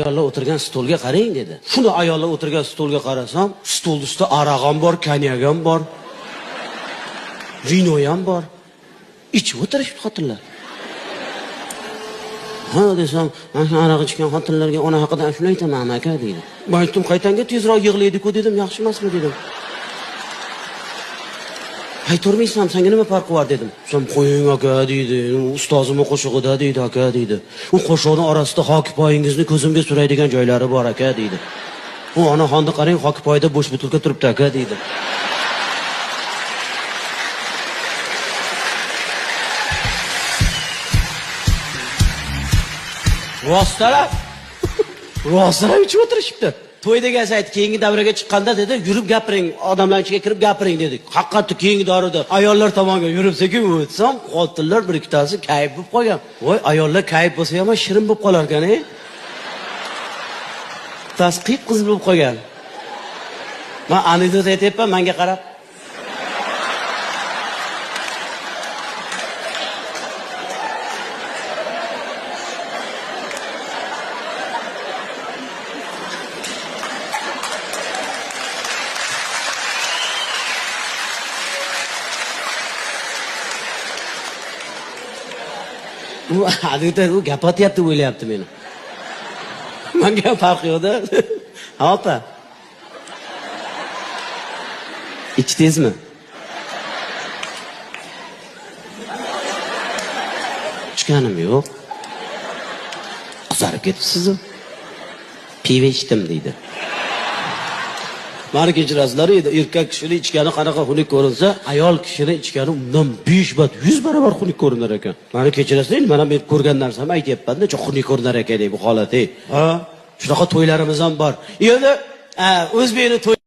Ayollar o'tirgan stolga qarang dedi. Shuni ayollar o'tirgan stolga qarasam, stol ustida aroq ham bor, konyak ham bor. Vino ham bor. Ichib o'tirishibdi xotinlar. Ha desam, mana aroq ichgan xotinlarga ona haqida shuni aytaman aka dedi. Men aytdim, qaytanga tezroq yig'laydi-ku dedim, yaxshi emasmi dedim. Aytolmaysan, senga nima farqi bor dedim. Sen qo'ying aka dedi. Ustozimning qo'shig'ida dedi aka dedi. U qo'shiqning orasida hokipoyingizni ko'zimga suraydigan joylari bor aka dedi. U onaxonni qarang, hokipoyda bo'sh butilka turibdi aka dedi. Rostlar. Rostlar ichib o'tirishibdi. To'yda gazayt keyingi davraga chiqqanda dedi, yurib gapiring, odamlar ichiga kirib gapiring dedik. Haqiqatda keyingi davrada ayollar tomonga yurib sekin o'tsam, xotinlar bir ikkitasi kayf bo'lib qolgan. Voy, ayollar kayf bo'lsa ham shirin bo'lib qolar ekan-a. Tasqiq qiz bo'lib qolgan. Men anekdot aytayapman, menga qarab. U adida u gapatyapti o'ylayapti meni. Menga farqi yo'q-da. Ha opa. Ichdingizmi? Ichganim yo'q. Qizarib ketibsiz-ku. Pivo ichdim deydi. Meni kechirasizlar edi, erkak kishini ichgani qanaqa xunuk ko'rinsa, ayol kishini ichgani undan 5 bat 100 barobar xunuk ko'rinar ekan. Meni kechirasizlar, mana men ko'rgan narsamni aytayapman-da, juda xunuk ko'rinar ekan deb bu holat. Ha, shunaqa to'ylarimiz ham bor. Endi o'zbekning to'y